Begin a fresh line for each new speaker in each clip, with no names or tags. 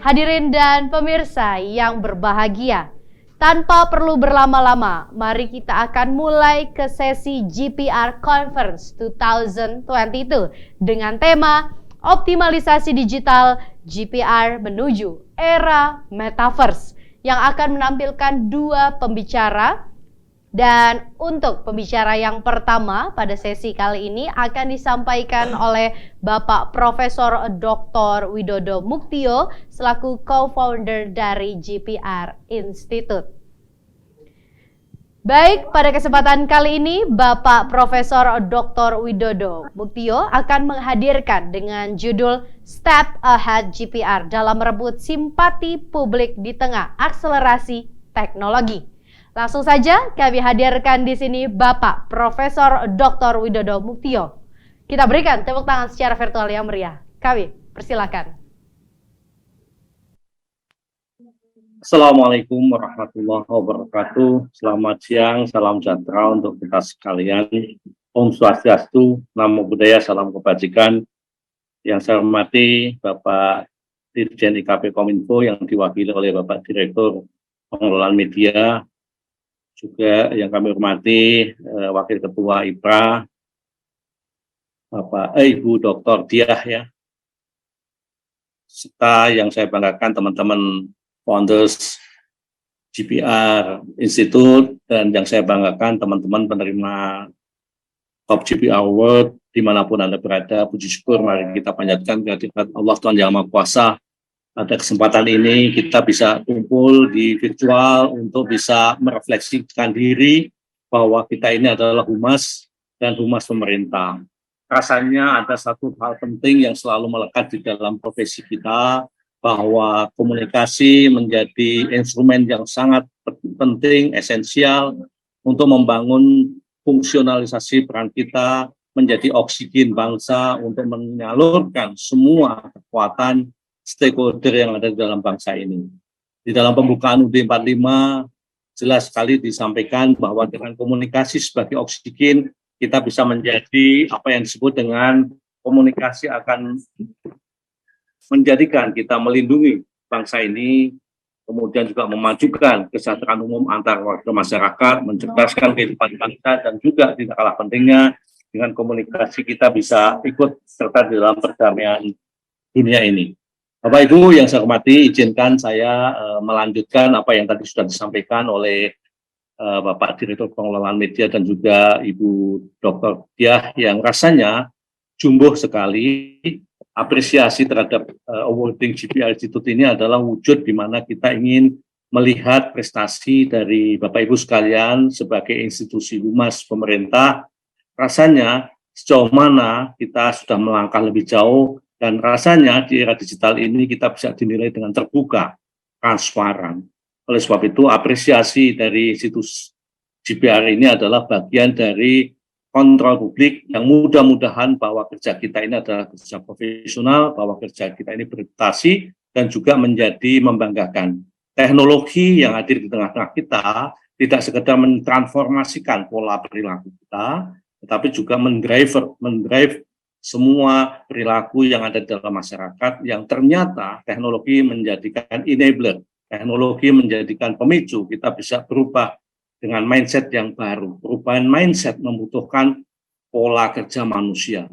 Hadirin dan pemirsa yang berbahagia, tanpa perlu berlama-lama, mari kita akan mulai ke sesi GPR Conference 2022 dengan tema Optimalisasi Digital GPR menuju era Metaverse yang akan menampilkan dua pembicara. Dan untuk pembicara yang pertama pada sesi kali ini akan disampaikan oleh Bapak Profesor Dr. Widodo Muktio selaku co-founder dari GPR Institute. Baik, pada kesempatan kali ini Bapak Profesor Dr. Widodo Muktio akan menghadirkan dengan judul Step Ahead GPR dalam merebut simpati publik di tengah akselerasi teknologi. Langsung saja kami hadirkan di sini Bapak Profesor Dr. Widodo Muktio. Kita berikan tepuk tangan secara virtual yang meriah. Kami persilakan.
Assalamualaikum warahmatullahi wabarakatuh. Selamat siang, salam sejahtera untuk kita sekalian. Om Swastiastu, Namo Buddhaya, salam kebajikan. Yang saya hormati Bapak Dirjen IKP Kominfo yang diwakili oleh Bapak Direktur Pengelolaan Media, juga yang kami hormati Wakil Ketua IPRA, Bapak Ibu Dr. Diah ya, serta yang saya banggakan teman-teman founders GPR Institute, dan yang saya banggakan teman-teman penerima Top GPR Award dimanapun Anda berada. Puji syukur mari kita panjatkan kehadirat Allah Tuhan Yang Maha Kuasa. Pada kesempatan ini kita bisa kumpul di virtual untuk bisa merefleksikan diri bahwa kita ini adalah humas dan humas pemerintah. Rasanya ada satu hal penting yang selalu melekat di dalam profesi kita, bahwa komunikasi menjadi instrumen yang sangat penting, esensial untuk membangun fungsionalisasi peran kita menjadi oksigen bangsa untuk menyalurkan semua kekuatan stakeholder yang ada di dalam bangsa ini. Di dalam pembukaan UUD 45 jelas sekali disampaikan bahwa dengan komunikasi sebagai oksigen kita bisa menjadi apa yang disebut dengan komunikasi akan menjadikan kita melindungi bangsa ini, kemudian juga memajukan kesejahteraan umum antar warga masyarakat, mencerdaskan kehidupan bangsa, dan juga tidak kalah pentingnya dengan komunikasi kita bisa ikut serta di dalam perdamaian dunia ini. Bapak Ibu yang saya hormati, izinkan saya melanjutkan apa yang tadi sudah disampaikan oleh Bapak Direktur Pengelolaan Media dan juga Ibu Dr. Diah, yang rasanya jumbo sekali. Apresiasi terhadap awarding GPR Institute ini adalah wujud di mana kita ingin melihat prestasi dari Bapak Ibu sekalian sebagai institusi humas pemerintah. Rasanya sejauh mana kita sudah melangkah lebih jauh, dan rasanya di era digital ini kita bisa dinilai dengan terbuka, transparan. Oleh sebab itu, apresiasi dari situs GPR ini adalah bagian dari kontrol publik yang mudah-mudahan bahwa kerja kita ini adalah kerja profesional, bahwa kerja kita ini berprestasi dan juga menjadi membanggakan. Teknologi yang hadir di tengah-tengah kita tidak sekedar mentransformasikan pola perilaku kita, tetapi juga mendrive semua perilaku yang ada di dalam masyarakat, yang ternyata teknologi menjadikan enabler, teknologi menjadikan pemicu kita bisa berubah dengan mindset yang baru. Perubahan mindset membutuhkan pola kerja manusia.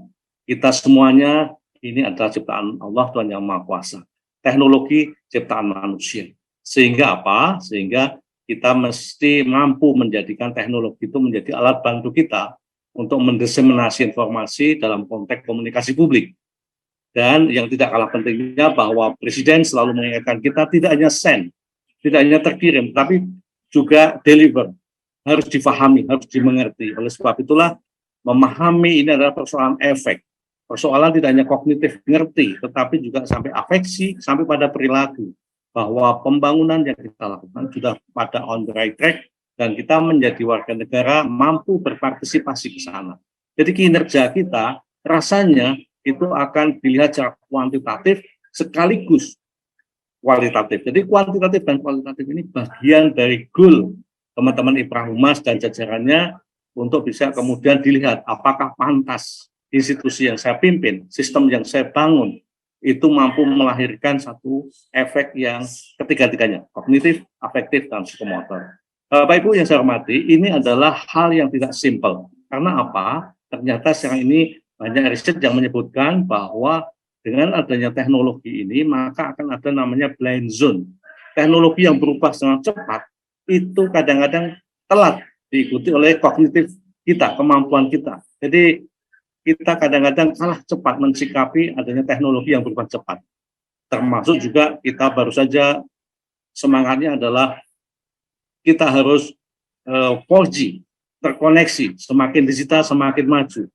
Kita semuanya ini adalah ciptaan Allah Tuhan Yang Maha Kuasa. Teknologi ciptaan manusia. Sehingga apa? Sehingga kita mesti mampu menjadikan teknologi itu menjadi alat bantu kita untuk mendiseminasi informasi dalam konteks komunikasi publik. Dan yang tidak kalah pentingnya bahwa Presiden selalu mengingatkan kita tidak hanya send, tidak hanya terkirim, tapi juga deliver. Harus difahami, harus dimengerti. Oleh sebab itulah memahami ini adalah persoalan efek. Persoalan tidak hanya kognitif ngerti, tetapi juga sampai afeksi, sampai pada perilaku. Bahwa pembangunan yang kita lakukan sudah pada on the right track, dan kita menjadi warga negara mampu berpartisipasi ke sana. Jadi kinerja kita rasanya itu akan dilihat secara kuantitatif sekaligus kualitatif. Jadi kuantitatif dan kualitatif ini bagian dari goal teman-teman IPRA Humas dan jajarannya untuk bisa kemudian dilihat apakah pantas institusi yang saya pimpin, sistem yang saya bangun, itu mampu melahirkan satu efek yang ketiga-tiganya, kognitif, afektif, dan psikomotor. Bapak Ibu yang saya hormati, ini adalah hal yang tidak simpel. Karena apa? Ternyata sekarang ini banyak riset yang menyebutkan bahwa dengan adanya teknologi ini, maka akan ada namanya blind zone. Teknologi yang berubah sangat cepat, itu kadang-kadang telat diikuti oleh kognitif kita, kemampuan kita. Jadi kita kadang-kadang kalah cepat mensikapi adanya teknologi yang berubah cepat. Termasuk juga kita baru saja semangatnya adalah kita harus 4G, terkoneksi, semakin digital semakin maju.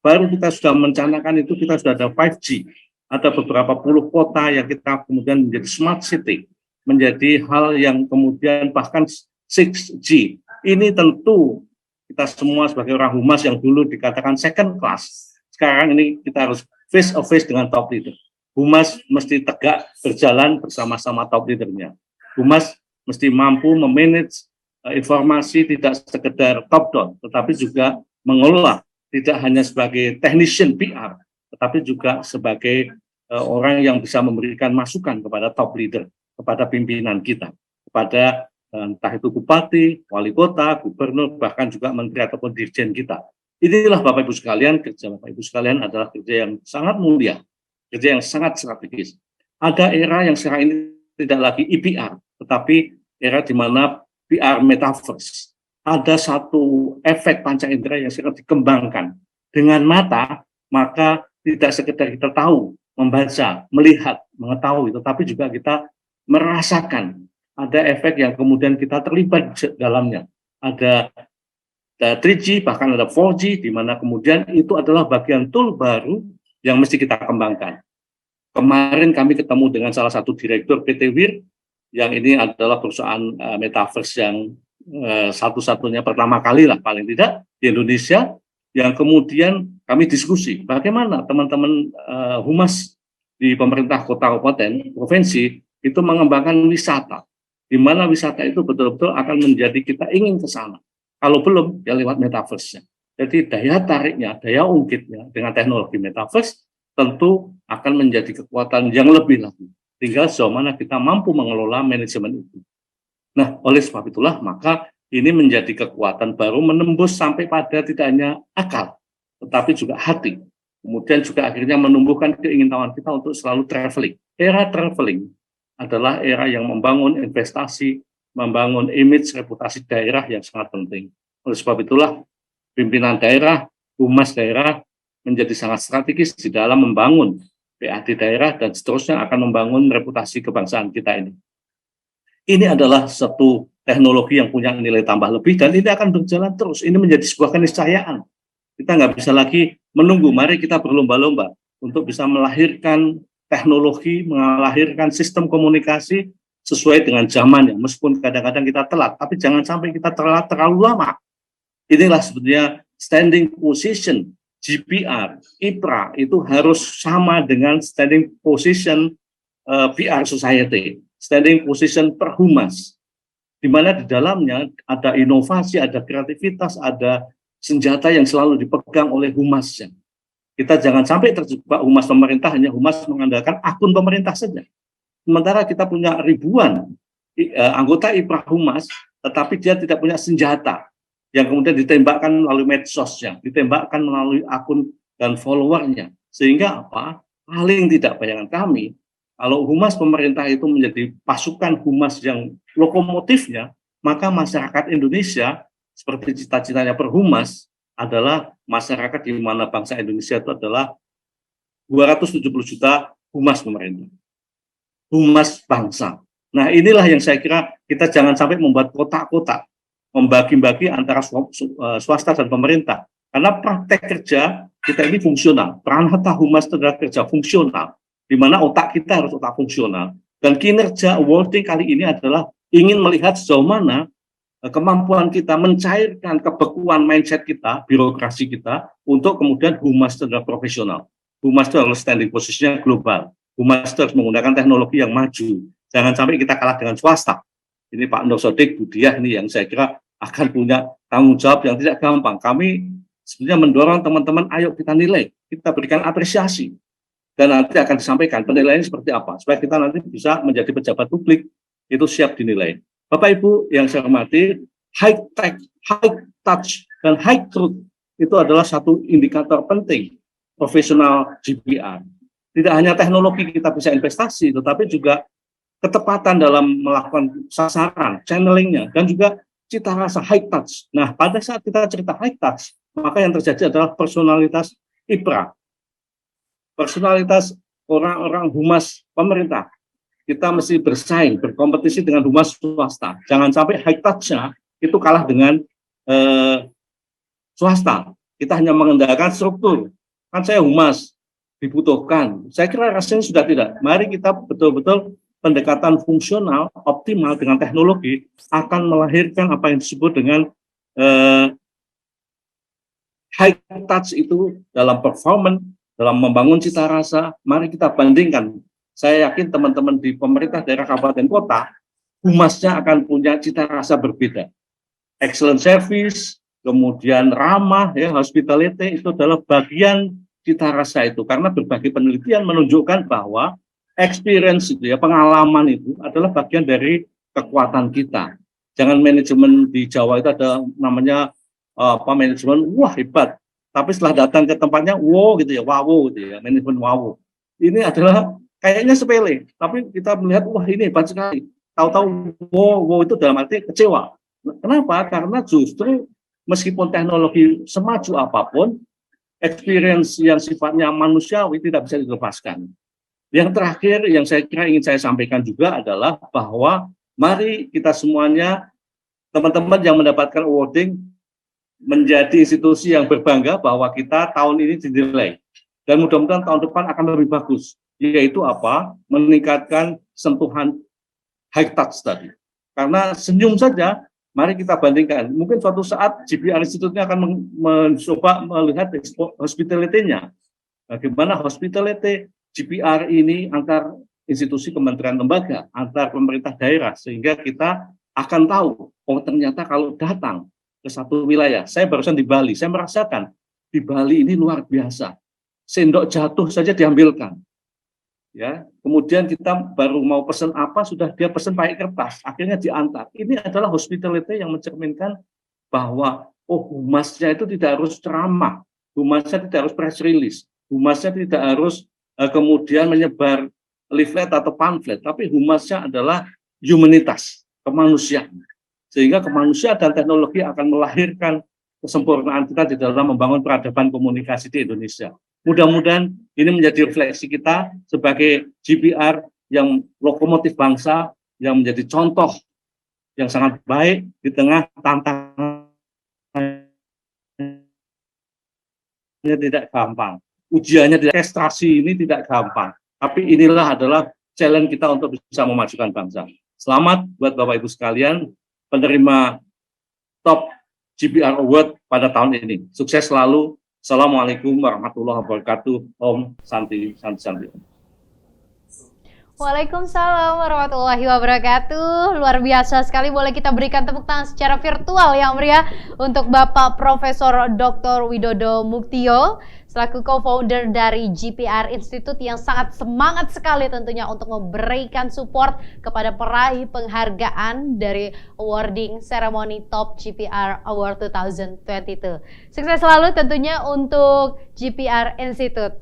Baru kita sudah merencanakan itu, kita sudah ada 5G, ada beberapa puluh kota yang kita kemudian menjadi smart city, menjadi hal yang kemudian bahkan 6G. Ini tentu kita semua sebagai orang humas yang dulu dikatakan second class, sekarang ini kita harus face to face dengan top leader. Humas mesti tegak berjalan bersama-sama top leadernya. Humas mesti mampu memanage informasi tidak sekedar top down, tetapi juga mengelola tidak hanya sebagai technician PR, tetapi juga sebagai orang yang bisa memberikan masukan kepada top leader, kepada pimpinan kita, kepada entah itu bupati, wali kota, gubernur, bahkan juga menteri ataupun dirjen kita. Inilah Bapak Ibu sekalian, kerja Bapak Ibu sekalian adalah kerja yang sangat mulia, kerja yang sangat strategis. Ada era yang sekarang ini tidak lagi EPR, tetapi era di mana PR metaverse. Ada satu efek panca indera yang sedang dikembangkan. Dengan mata, maka tidak sekedar kita tahu, membaca, melihat, mengetahui, tetapi juga kita merasakan. Ada efek yang kemudian kita terlibat di dalamnya. Ada 3G, bahkan ada 4G, di mana kemudian itu adalah bagian tool baru yang mesti kita kembangkan. Kemarin kami ketemu dengan salah satu direktur PT WIR, yang ini adalah perusahaan metaverse yang satu-satunya pertama kali lah paling tidak di Indonesia, yang kemudian kami diskusi bagaimana teman-teman humas di pemerintah kota kabupaten provinsi itu mengembangkan wisata, di mana wisata itu betul-betul akan menjadi kita ingin ke sana. Kalau belum, ya lewat metaverse-nya. Jadi daya tariknya, daya ungkitnya dengan teknologi metaverse tentu akan menjadi kekuatan yang lebih lagi. Tinggal sejauh mana kita mampu mengelola manajemen itu. Nah, oleh sebab itulah maka ini menjadi kekuatan baru menembus sampai pada tidak hanya akal, tetapi juga hati. Kemudian juga akhirnya menumbuhkan keinginan kita untuk selalu traveling. Era traveling adalah era yang membangun investasi, membangun image, reputasi daerah yang sangat penting. Oleh sebab itulah pimpinan daerah, humas daerah menjadi sangat strategis di dalam membangun PAD daerah dan seterusnya akan membangun reputasi kebangsaan kita ini. Ini adalah satu teknologi yang punya nilai tambah lebih dan ini akan berjalan terus. Ini menjadi sebuah keniscayaan. Kita nggak bisa lagi menunggu, mari kita berlomba-lomba untuk bisa melahirkan teknologi, melahirkan sistem komunikasi sesuai dengan zamannya. Meskipun kadang-kadang kita telat, tapi jangan sampai kita telat terlalu lama. Inilah sebetulnya standing position GPR, IPRA itu harus sama dengan standing position PR society, standing position per humas, di mana di dalamnya ada inovasi, ada kreativitas, ada senjata yang selalu dipegang oleh humasnya. Kita jangan sampai terjebak humas pemerintah hanya humas mengandalkan akun pemerintah saja. Sementara kita punya ribuan anggota IPRA humas, tetapi dia tidak punya senjata yang kemudian ditembakkan melalui medsosnya, ditembakkan melalui akun dan followernya. Sehingga apa? Paling tidak bayangan kami, kalau humas pemerintah itu menjadi pasukan humas yang lokomotifnya, maka masyarakat Indonesia seperti cita-citanya per humas adalah masyarakat di mana bangsa Indonesia itu adalah 270 juta humas pemerintah, humas bangsa. Nah, inilah yang saya kira kita jangan sampai membuat kotak-kotak, membagi-bagi antara swasta dan pemerintah. Karena praktek kerja kita ini fungsional. Peranata humas itu adalah kerja fungsional, di mana otak kita harus otak fungsional. Dan kinerja awarding kali ini adalah ingin melihat sejauh mana kemampuan kita mencairkan kebekuan mindset kita, birokrasi kita, untuk kemudian humas itu adalah profesional. Humas itu harus standing posisinya global. Humas itu harus menggunakan teknologi yang maju. Jangan sampai kita kalah dengan swasta. Ini Pak Nur Sodik Budiah ini yang saya kira akan punya tanggung jawab yang tidak gampang. Kami sebenarnya mendorong teman-teman, ayo kita nilai, kita berikan apresiasi. dan nanti akan disampaikan penilaian seperti apa supaya kita nanti bisa menjadi pejabat publik itu siap dinilai. Bapak Ibu yang saya hormati, high tech, high touch, dan high truth itu adalah satu indikator penting profesional GPR. Tidak hanya teknologi kita bisa investasi, tetapi juga ketepatan dalam melakukan sasaran, channelingnya, dan juga cita rasa high touch. Nah, pada saat kita cerita high touch, maka yang terjadi adalah personalitas IPRA. Personalitas orang-orang humas pemerintah. Kita mesti bersaing, berkompetisi dengan humas swasta. Jangan sampai high touch-nya itu kalah dengan swasta. Kita hanya mengendalikan struktur. Kan saya humas, dibutuhkan. Saya kira rasanya sudah tidak. Mari kita betul-betul pendekatan fungsional, optimal dengan teknologi akan melahirkan apa yang disebut dengan high touch itu dalam performance, dalam membangun cita rasa. Mari kita bandingkan. Saya yakin teman-teman di pemerintah daerah kabupaten kota, humasnya akan punya cita rasa berbeda. Excellent service, kemudian ramah, ya, hospitality itu adalah bagian cita rasa itu. Karena berbagai penelitian menunjukkan bahwa experience itu, ya, pengalaman itu adalah bagian dari kekuatan kita. Jangan manajemen di Jawa itu ada namanya manajemen wah hebat, tapi setelah datang ke tempatnya wow gitu ya, wow gitu ya, manajemen wow. Ini adalah kayaknya sepele, tapi kita melihat wah ini hebat sekali. Tahu-tahu wow itu dalam arti kecewa. Kenapa? Karena justru meskipun teknologi semaju apapun, experience yang sifatnya manusiawi tidak bisa dilepaskan. Yang terakhir yang saya kira ingin saya sampaikan juga adalah bahwa mari kita semuanya, teman-teman yang mendapatkan awarding, menjadi institusi yang berbangga bahwa kita tahun ini dinilai. Dan mudah-mudahan tahun depan akan lebih bagus. Yaitu apa? Meningkatkan sentuhan high touch tadi. Karena senyum saja, mari kita bandingkan. Mungkin suatu saat GPR Institute-nya akan mencoba melihat hospitality-nya. Bagaimana hospitality GPR ini antar institusi kementerian lembaga, antar pemerintah daerah, sehingga kita akan tahu, oh ternyata kalau datang ke satu wilayah, saya barusan di Bali, saya merasakan di Bali ini luar biasa. Sendok jatuh saja diambilkan. Ya, kemudian kita baru mau pesan apa, sudah dia pesan pakai kertas, akhirnya diantar. Ini adalah hospitality yang mencerminkan bahwa oh humasnya itu tidak harus ceramah, humasnya tidak harus press release, humasnya tidak harus kemudian menyebar leaflet atau pamflet, tapi humasnya adalah humanitas, kemanusiaan. Sehingga kemanusiaan dan teknologi akan melahirkan kesempurnaan kita di dalam membangun peradaban komunikasi di Indonesia. Mudah-mudahan ini menjadi refleksi kita sebagai GPR yang lokomotif bangsa, yang menjadi contoh yang sangat baik di tengah tantangan tidak gampang. Ujiannya di registrasi ini tidak gampang. Tapi inilah adalah challenge kita untuk bisa memajukan bangsa. Selamat buat Bapak Ibu sekalian, penerima top GPR Award pada tahun ini. Sukses selalu. Assalamualaikum warahmatullahi wabarakatuh. Om Santi Santi Santi.
Waalaikumsalam warahmatullahi wabarakatuh. Luar biasa sekali, boleh kita berikan tepuk tangan secara virtual ya Om Ria untuk Bapak Profesor Dr. Widodo Muktio selaku co-founder dari GPR Institute yang sangat semangat sekali tentunya untuk memberikan support kepada peraih penghargaan dari awarding ceremony Top GPR Award 2022. Sukses selalu tentunya untuk GPR Institute.